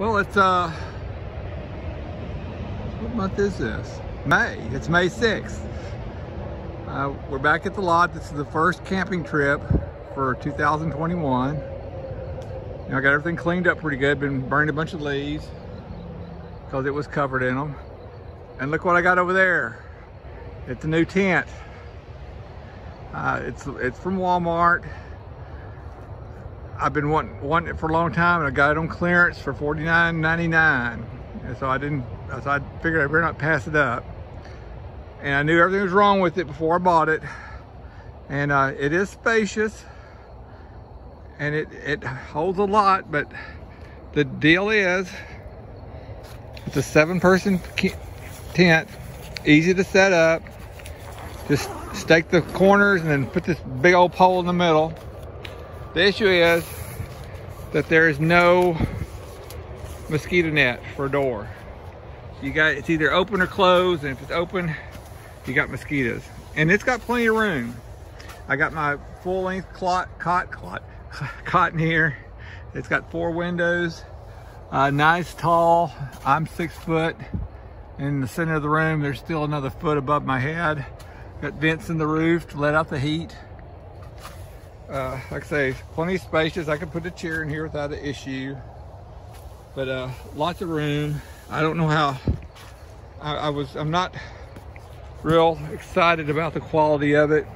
Well, it's what month is this? May. It's May 6th. We're back at the lot. This is the first camping trip for 2021. I got everything cleaned up pretty good. Been burning a bunch of leaves because it was covered in them. And look what I got over there. It's a new tent. It's from Walmart. I've been wanting it for a long time, and I got it on clearance for $49.99. And so I figured I better not pass it up. And I knew everything was wrong with it before I bought it. And it is spacious, and it holds a lot, but the deal is it's a 7-person tent, easy to set up. Just stake the corners and then put this big old pole in the middle. The issue is that there is no mosquito net for a door. It's either open or closed, and if it's open, you got mosquitoes. And it's got plenty of room. I got my full-length cot in here. It's got 4 windows, nice tall. I'm 6 foot. In the center of the room, there's still another foot above my head. Got vents in the roof to let out the heat. Like I say, plenty spacious. I could put a chair in here without an issue. But lots of room. I don't know how. I'm not real excited about the quality of it.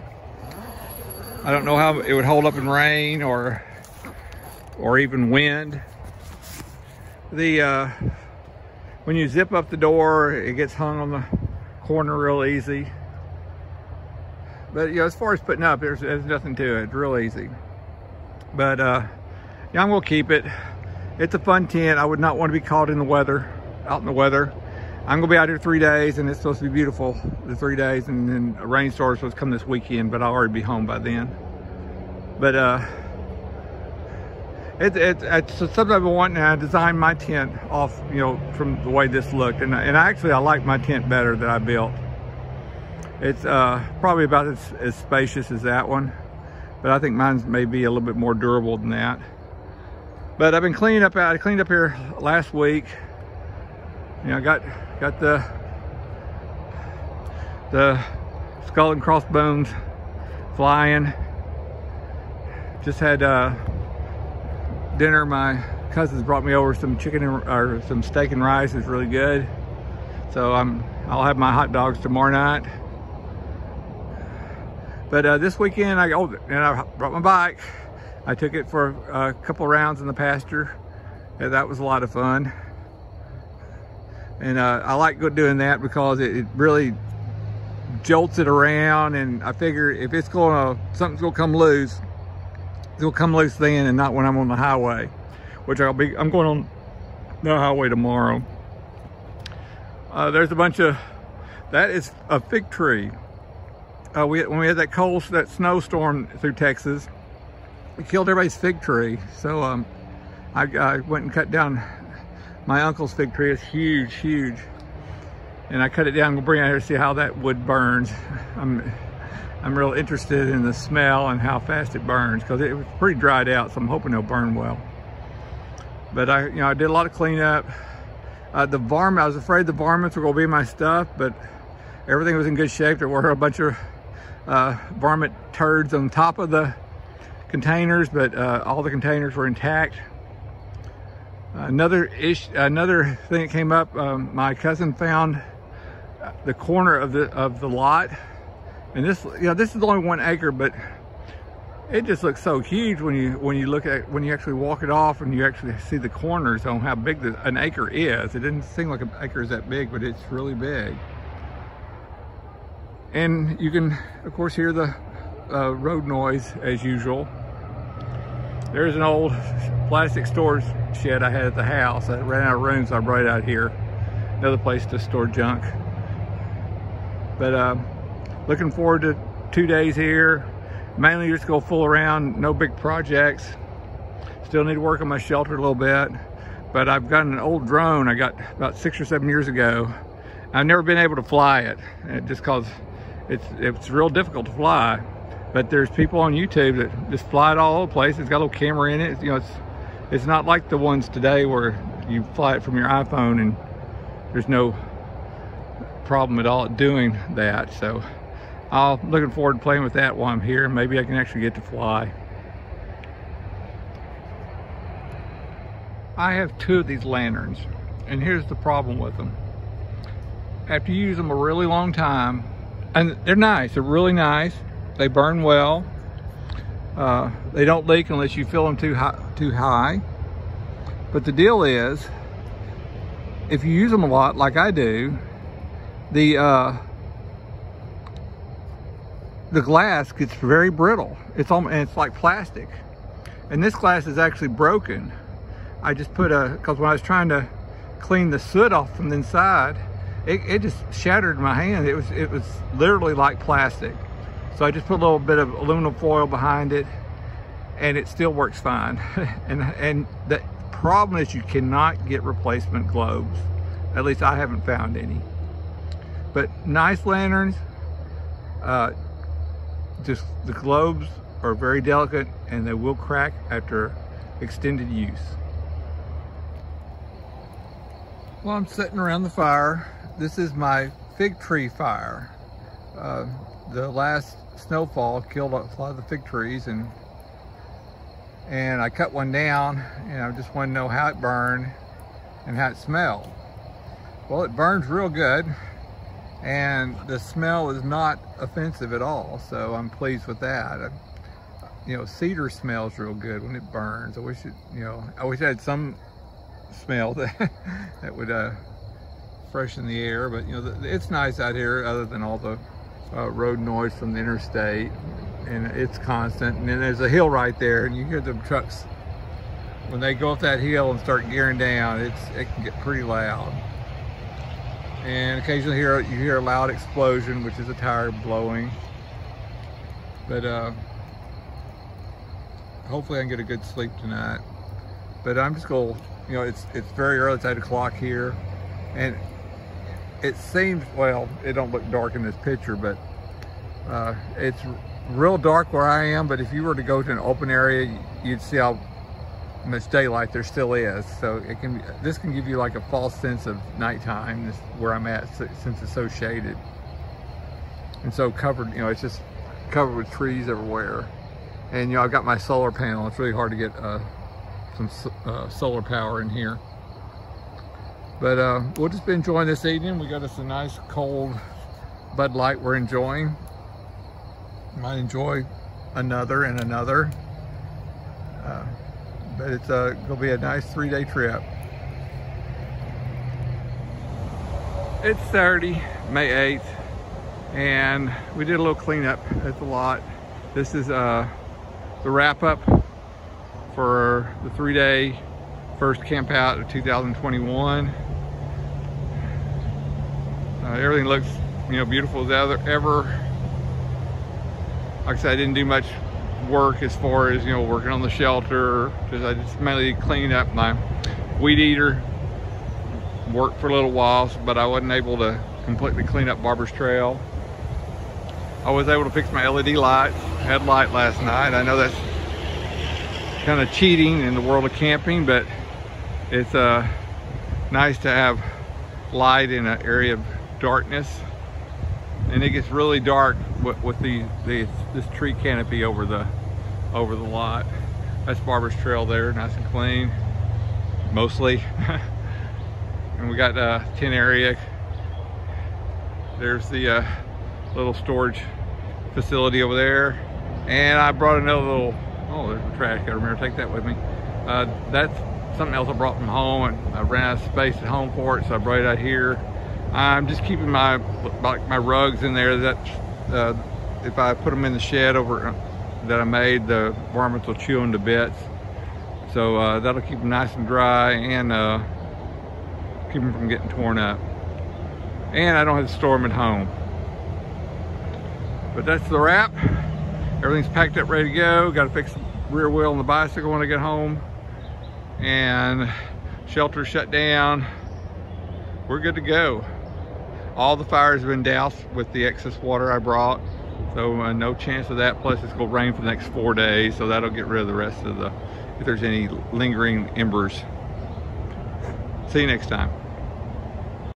I don't know how it would hold up in rain or even wind. When you zip up the door, it gets hung on the corner real easy. But as far as putting up, there's nothing to it. It's real easy. But yeah, I'm gonna keep it. It's a fun tent. I would not want to be caught in the weather, out in the weather. I'm gonna be out here 3 days, and it's supposed to be beautiful the 3 days, and then a rainstorm is supposed to come this weekend, but I'll already be home by then. But it's something I've been wanting. I designed my tent off, from the way this looked, and actually I like my tent better that I built. It's probably about as spacious as that one, but I think mine's may be a little bit more durable than that. But I've been cleaning up. I cleaned up here last week. I got the skull and crossbones flying. Just had dinner. My cousins brought me over some chicken or some steak and rice. It's really good. So I'll have my hot dogs tomorrow night. But this weekend, I brought my bike. I took it for a couple rounds in the pasture. And that was a lot of fun. And I like doing that because it really jolts it around. And I figure if something's gonna come loose, it'll come loose then, and not when I'm on the highway, which I'm going on the highway tomorrow. There's a bunch of, that is a fig tree. When we had that snowstorm through Texas, it killed everybody's fig tree. So I went and cut down my uncle's fig tree. It's huge, huge. And I cut it down. I'm gonna bring it out here to see how that wood burns. I'm real interested in the smell and how fast it burns, because it was pretty dried out, so I'm hoping it'll burn well. But I did a lot of cleanup. I was afraid the varmints were gonna be my stuff, but everything was in good shape. There were a bunch of varmint turds on top of the containers, but all the containers were intact. Another thing that came up, my cousin found the corner of the lot, and this is only 1 acre, but it just looks so huge when you actually walk it off and you actually see the corners on how big an acre is. It didn't seem like an acre is that big, but it's really big. And you can, of course, hear the road noise as usual. There's an old plastic storage shed I had at the house. I ran out of room, so I brought it out here. Another place to store junk. But looking forward to 2 days here. Mainly just go fool around, no big projects. Still need to work on my shelter a little bit. But I've got an old drone I got about 6 or 7 years ago. I've never been able to fly it, just cause it's real difficult to fly. But there's people on YouTube that just fly it all over the place. It's got a little camera in it. It's not like the ones today where you fly it from your iPhone and there's no problem at all at doing that. So I'm looking forward to playing with that while I'm here. Maybe I can actually get to fly. I have 2 of these lanterns, and here's the problem with them. After you use them a really long time, and they're nice, they're really nice, they burn well, they don't leak unless you fill them too high. But the deal is, if you use them a lot, like I do, the glass gets very brittle. And it's like plastic. And this glass is actually broken. I just put because when I was trying to clean the soot off from the inside, it just shattered my hand. It was literally like plastic. So I just put a little bit of aluminum foil behind it, and it still works fine. and the problem is you cannot get replacement globes. At least I haven't found any. But nice lanterns, just the globes are very delicate and they will crack after extended use. Well, I'm sitting around the fire. This is my fig tree fire. The last snowfall killed a lot of the fig trees, and I cut one down, and I just want to know how it burned and how it smelled. Well, it burns real good, and the smell is not offensive at all, so I'm pleased with that. You know, cedar smells real good when it burns. I wish I had some smell that would freshen the air, but you know, it's nice out here other than all the road noise from the interstate, and it's constant. And then there's a hill right there, and you hear the trucks when they go up that hill and start gearing down. It can get pretty loud, and occasionally you hear a loud explosion, which is a tire blowing. But hopefully I can get a good sleep tonight. But I'm just going, you know, it's very early. It's 8 o'clock here, and it seems, well, it don't look dark in this picture, but it's real dark where I am. But if you were to go to an open area, you'd see how much daylight there still is. So this can give you like a false sense of nighttime. This where I'm at, since it's so shaded and so covered. You know, it's just covered with trees everywhere. And you know, I've got my solar panel. It's really hard to get some solar power in here. But we'll just be enjoying this evening. We got us a nice cold Bud Light we're enjoying. Might enjoy another and another. But it's gonna be a nice 3-day trip. It's Saturday, May 8th, and we did a little cleanup at the lot. This is the wrap up for the 3-day first camp out of 2021. Everything looks, you know, beautiful as ever. Like I said, I didn't do much work as far as, you know, working on the shelter. I just mainly cleaned up my weed eater. Worked for a little while, but I wasn't able to completely clean up Barber's Trail. I was able to fix my LED headlight last night. I know that's kind of cheating in the world of camping, but it's nice to have light in an area of darkness. And it gets really dark with this tree canopy over the lot. That's Barber's Trail there, nice and clean, mostly. And we got a tent area. There's the little storage facility over there. And I brought another little, oh, there's a trash, gotta remember to take that with me. That's something else I brought from home, and I ran out of space at home for it, so I brought it out here. I'm just keeping my rugs in there. That if I put them in the shed over that I made, the varmints will chew them to bits. So that'll keep them nice and dry, and keep them from getting torn up. And I don't have to store them at home. But that's the wrap. Everything's packed up, ready to go. Got to fix the rear wheel on the bicycle when I get home. And shelter shut down. We're good to go. All the fires have been doused with the excess water I brought. So no chance of that. Plus it's going to rain for the next 4 days. So that'll get rid of the rest of if there's any lingering embers. See you next time.